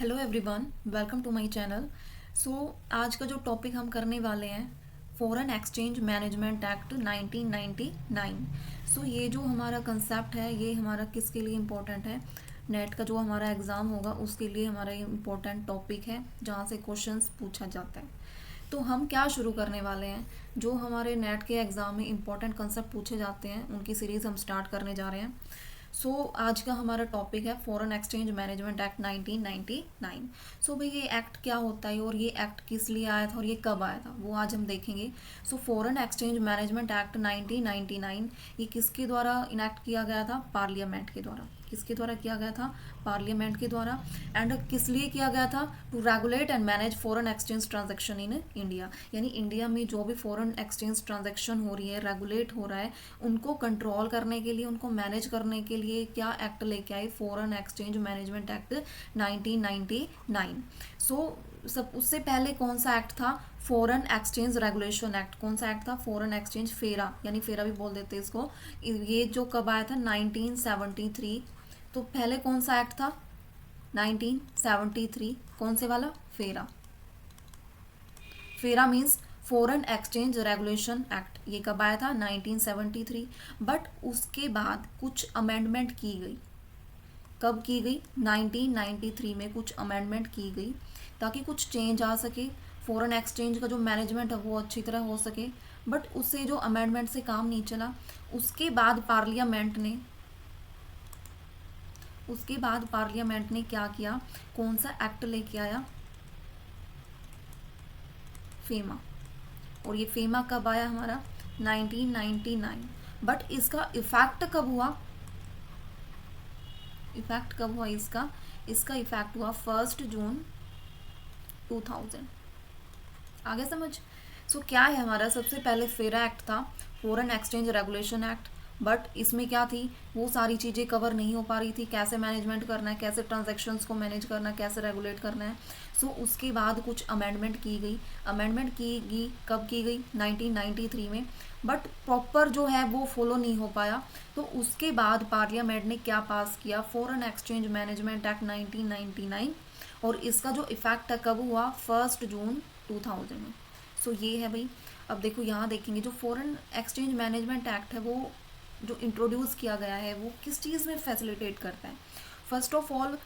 Hello everyone, welcome to my channel. आज का जो टॉपिक हम करने वाले हैं, फॉरेन एक्सचेंज मैनेजमेंट एक्ट 1999। ये जो हमारा कंसेप्ट है, ये हमारा किसके लिए इम्पोर्टेंट है? नेट का जो हमारा एग्ज़ाम होगा उसके लिए हमारा ये इम्पोर्टेंट टॉपिक है, जहाँ से क्वेश्चंस पूछा जाता है। तो हम क्या शुरू करने वाले हैं, जो हमारे नेट के एग्ज़ाम में इम्पोर्टेंट कंसेप्ट पूछे जाते हैं उनकी सीरीज़ हम स्टार्ट करने जा रहे हैं। आज का हमारा टॉपिक है फॉरेन एक्सचेंज मैनेजमेंट एक्ट 1999। भाई ये एक्ट क्या होता है और ये एक्ट किस लिए आया था और ये कब आया था, वो आज हम देखेंगे। फॉरेन एक्सचेंज मैनेजमेंट एक्ट 1999 ये किसके द्वारा इनेक्ट किया गया था? पार्लियामेंट के द्वारा। किसके द्वारा किया गया था? पार्लियामेंट के द्वारा। एंड किस लिए किया गया था? To regulate and manage foreign exchange transaction in India. यानी इंडिया में जो भी फॉरेन एक्सचेंज ट्रांजेक्शन हो रही है, रेगुलेट हो रहा है, उनको कंट्रोल करने के लिए, उनको मैनेज करने के लिए क्या एक्ट लेके आए? Foreign exchange management act 1999। सब उससे पहले कौन सा एक्ट था? Foreign exchange regulation act. कौन सा एक्ट था? फॉरेन एक्सचेंज फेरा, यानी फेरा भी बोल देते हैं इसको। ये जो कब आया था? 1973। तो पहले कौन सा एक्ट था? 1973। कौन से वाला? फेरा। फेरा means foreign exchange regulation act. ये कब आया था? 1973। बट उसके बाद कुछ अमेंडमेंट की गई। कब की गई? 1993 में कुछ अमेंडमेंट की गई, ताकि कुछ चेंज आ सके, फॉरेन एक्सचेंज का जो मैनेजमेंट है वो अच्छी तरह हो सके। बट उससे जो अमेंडमेंट से काम नहीं चला। उसके बाद पार्लियामेंट ने क्या किया? कौन सा एक्ट लेके आया? फेमा। और ये फेमा कब आया हमारा? 1999। बट इसका इफेक्ट कब हुआ? इसका इफेक्ट हुआ 1 जून 2000। आगे समझ। क्या है हमारा? सबसे पहले फेरा एक्ट था, foreign exchange regulation act. But इसमें क्या थी? वो सारी चीज़ें कवर नहीं हो पा रही थी, कैसे मैनेजमेंट करना है, कैसे ट्रांजैक्शंस को मैनेज करना है, कैसे रेगुलेट करना है। उसके बाद कुछ अमेंडमेंट की गई। कब की गई? 1993 में। बट प्रॉपर जो है वो फॉलो नहीं हो पाया। तो उसके बाद पार्लियामेंट ने क्या पास किया? Foreign exchange management act 1999। और इसका जो इफेक्ट है कब हुआ? 1 जून 2000 में। ये है भाई। अब देखो यहाँ देखेंगे, जो फॉरेन एक्सचेंज मैनेजमेंट एक्ट है वो जो इंट्रोड्यूस किया गया है वो किस चीज़ में फैसिलिटेट करता है? First of all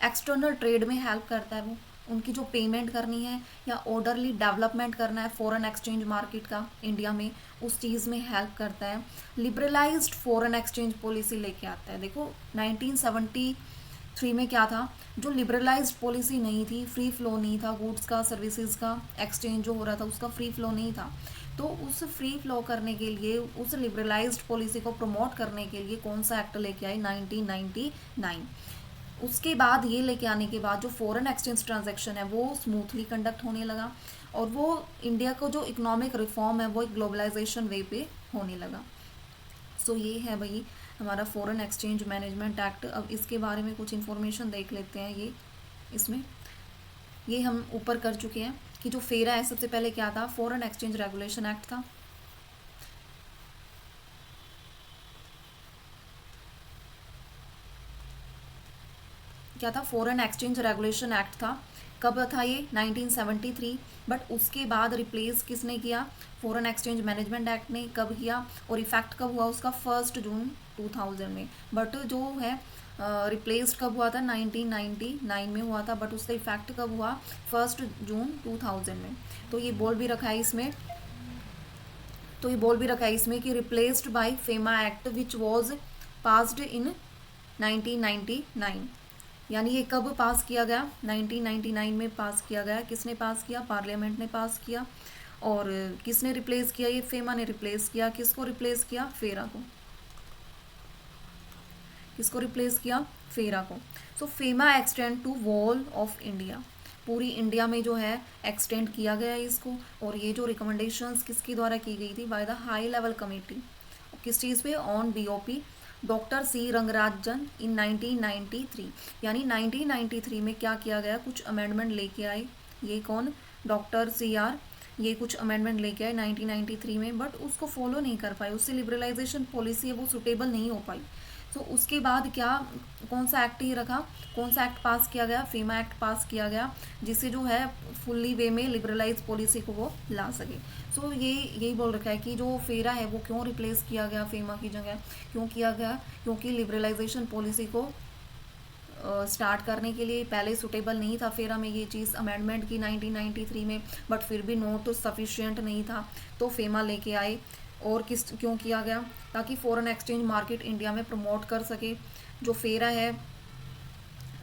external trade में हेल्प करता है वो। उनकी जो पेमेंट करनी है या ऑर्डरली डेवलपमेंट करना है फॉरेन एक्सचेंज मार्केट का इंडिया में, उस चीज़ में हेल्प करता है। लिबरलाइज्ड फॉरेन एक्सचेंज पॉलिसी लेके आता है। देखो 1973 में क्या था? जो लिबरलाइज्ड पॉलिसी नहीं थी, फ्री फ्लो नहीं था गुड्स का, सर्विसेज का एक्सचेंज जो हो रहा था उसका फ्री फ्लो नहीं था। तो उस फ्री फ्लो करने के लिए, उस लिबरलाइज्ड पॉलिसी को प्रमोट करने के लिए कौन सा एक्ट लेके आई? 1999। उसके बाद ये लेके आने के बाद जो फॉरेन एक्सचेंज ट्रांजैक्शन है वो स्मूथली कंडक्ट होने लगा। और वो इंडिया को जो इकोनॉमिक रिफॉर्म है वो एक ग्लोबलाइजेशन वे पे होने लगा। ये है भाई हमारा फॉरेन एक्सचेंज मैनेजमेंट एक्ट। अब इसके बारे में कुछ इन्फॉर्मेशन देख लेते हैं। इसमें ये हम ऊपर कर चुके हैं कि जो फेरा है, सबसे पहले क्या था? फॉरेन एक्सचेंज रेगुलेशन एक्ट था। क्या था? फॉरेन एक्सचेंज रेगुलेशन एक्ट था। कब था ये? 1973। बट उसके बाद रिप्लेस किसने किया? फॉरेन एक्सचेंज मैनेजमेंट एक्ट ने। कब किया और इफेक्ट कब हुआ उसका? 1 जून 2000 में। बट जो है रिप्लेस्ड कब हुआ था? 1999 में हुआ था। बट उसका इफेक्ट कब हुआ? 1 जून 2000 में। तो ये बोल भी रखा है इसमें कि replaced by FEMA act which was passed in 1999। यानी ये कब पास किया गया? 1999 में पास किया गया। किसने पास किया? पार्लियामेंट ने पास किया। और किसने रिप्लेस किया? ये फेमा ने रिप्लेस किया। किसको रिप्लेस किया? फेरा को। किसको रिप्लेस किया? फेरा को। FEMA extend to whole of India. पूरी इंडिया में जो है एक्सटेंड किया गया है इसको। और ये जो रिकमेंडेशंस किसके द्वारा की गई थी? By the high level committee. किस चीज़ पे? On BOP doctor C Rangarajan in 1993। यानी 1993 में क्या किया गया? कुछ अमेंडमेंट लेके आए। ये कौन? Doctor C R. ये कुछ अमेंडमेंट लेके आए 1993 में। बट उसको फॉलो नहीं कर पाए, उससे लिबरलाइजेशन पॉलिसी है वो सुटेबल नहीं हो पाई। सो उसके बाद क्या, कौन सा एक्ट ही रखा, कौन सा एक्ट पास किया गया, फेमा एक्ट पास किया गया, जिससे जो है फुल्ली वे में लिबरलाइज पॉलिसी को वो ला सके। सो ये यही बोल रखा है कि जो फेरा है वो क्यों रिप्लेस किया गया फेमा की जगह, क्यों किया गया, क्योंकि लिबरलाइजेशन पॉलिसी को स्टार्ट करने के लिए पहले सुटेबल नहीं था फेरा में ये चीज़, अमेंडमेंट की 1993 में, बट फिर भी नोट सफिशिएंट नहीं था, तो फेमा लेके आए। और किस क्यों किया गया, ताकि फॉरेन एक्सचेंज मार्केट इंडिया में प्रमोट कर सके। जो फेरा है,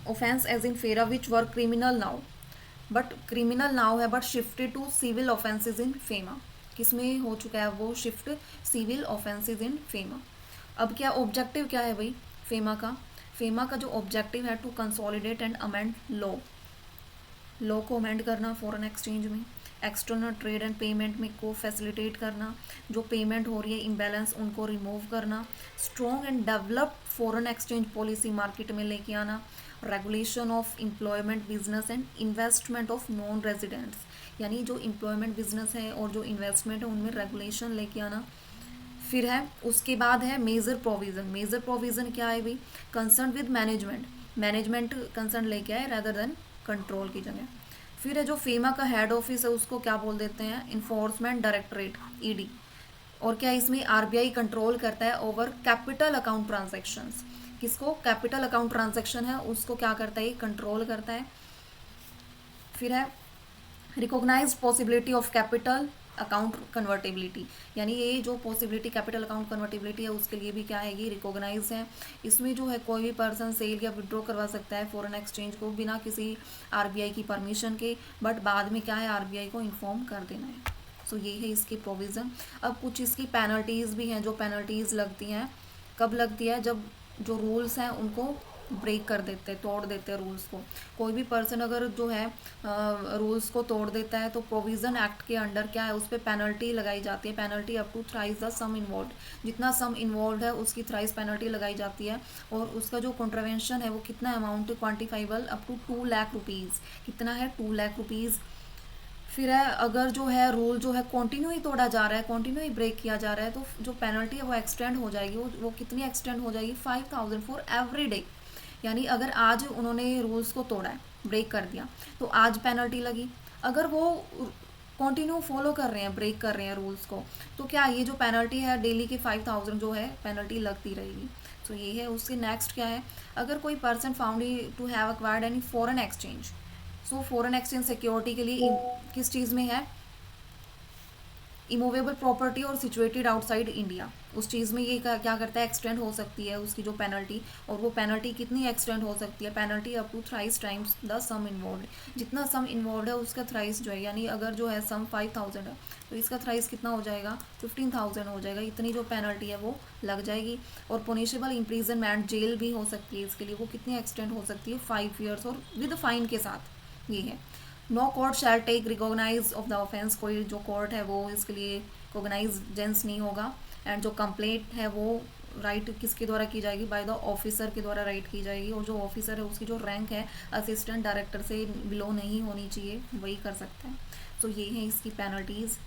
offence as in FERA which were criminal now, but criminal now है but shifted to civil offences in FEMA, किसमें हो चुका है वो shift, civil offences in FEMA. अब क्या ऑब्जेक्टिव क्या है भाई फेमा का, फेमा का जो ऑब्जेक्टिव है to consolidate and amend law को अमेंड करना फॉरेन एक्सचेंज में, एक्सटर्नल ट्रेड एंड पेमेंट में को फैसिलिटेट करना, जो पेमेंट हो रही है इम्बैलेंस उनको रिमूव करना, strong and developed foreign exchange policy market में लेके आना, regulation of employment business and investment of non residents, यानी जो एम्प्लॉयमेंट बिजनेस है और जो इन्वेस्टमेंट है उनमें रेगुलेशन लेके आना। फिर है उसके बाद है मेजर प्रोविज़न, मेजर प्रोविज़न क्या है भाई, concern with management, management concern लेके आए रैदर देन कंट्रोल की जगह। फिर है जो फेमा का हेड ऑफिस है उसको क्या बोल देते हैं, इन्फोर्समेंट डायरेक्टरेट, ईडी। और क्या इसमें आरबीआई कंट्रोल करता है ओवर कैपिटल अकाउंट ट्रांजैक्शंस, किसको, कैपिटल अकाउंट ट्रांजैक्शन है उसको क्या करता है, कंट्रोल करता है। फिर है recognise possibility of capital account convertibility, यानी ये जो पॉसिबिलिटी कैपिटल अकाउंट कन्वर्टेबिलिटी है उसके लिए भी क्या है, ये रिकॉग्नाइज है। इसमें जो है कोई भी पर्सन सेल या विड्रॉ करवा सकता है फॉरेन एक्सचेंज को बिना किसी आरबीआई की परमिशन के, बट बाद में क्या है आरबीआई को इन्फॉर्म कर देना है। सो ये है इसकी प्रोविज़न। अब कुछ इसकी पेनल्टीज़ भी हैं, जो पेनल्टीज़ लगती हैं, कब लगती है, जब जो रूल्स हैं उनको ब्रेक कर देते हैं, तोड़ देते हैं रूल्स को। कोई भी पर्सन अगर जो है रूल्स को तोड़ देता है तो प्रोविज़न एक्ट के अंडर क्या है, उस पर पेनल्टी लगाई जाती है, penalty up to thrice the sum involve, जितना सम इन्वॉल्व है उसकी थ्राइस पेनल्टी लगाई जाती है। और उसका जो कॉन्ट्रवेंशन है वो कितना amount quantifiable up to 2 lakh rupees, कितना है 2 लाख रुपीज़। फिर है अगर जो है रूल जो है कंटिन्यू ही तोड़ा जा रहा है, कंटिन्यू ही ब्रेक किया जा रहा है, तो जो पेनल्टी है वो एक्सटेंड हो जाएगी, वो कितनी एक्सटेंड हो जाएगी, 5,000 फॉर एवरी डे। यानी अगर आज उन्होंने रूल्स को तोड़ा है, ब्रेक कर दिया, तो आज पेनल्टी लगी। अगर वो कंटिन्यू फॉलो कर रहे हैं, ब्रेक कर रहे हैं रूल्स को, तो क्या ये जो पेनल्टी है डेली की 5,000 जो है पेनल्टी लगती रहेगी। तो ये है। उसके नेक्स्ट क्या है, अगर कोई person found to have acquired any foreign exchange, so foreign exchange security के लिए किस चीज़ में है, इमूवेबल प्रॉपर्टी और सिचुएटेड आउटसाइड इंडिया, उस चीज़ में ये क्या करता है, एक्सटेंड हो सकती है उसकी जो पेनल्टी। और वो पेनल्टी कितनी एक्सटेंड हो सकती है, penalty up to thrice times the sum involve, जितना सम इन्वॉल्व है उसका थ्राइस जो है, यानी अगर जो है सम 5,000 है तो इसका थ्राइस कितना हो जाएगा, 15,000 हो जाएगा, इतनी जो पेनल्टी है वो लग जाएगी। और पुनिशेबल इम्प्रीजनमेंट, जेल भी हो सकती है इसके लिए, वो कितनी एक्सटेंड हो सकती है, 5 ईयर्स और विद फाइन के साथ। ये है। No court shall take recognise of the offence, कोई जो कोर्ट है वो इसके लिए कोगनाइजेंस नहीं होगा। एंड जो कंप्लेंट है वो राइट किसके द्वारा की जाएगी, बाय द ऑफिसर के द्वारा राइट की जाएगी। और जो ऑफिसर है उसकी जो रैंक है असिस्टेंट डायरेक्टर से बिलो नहीं होनी चाहिए, वही कर सकते हैं। तो ये है इसकी पेनल्टीज़।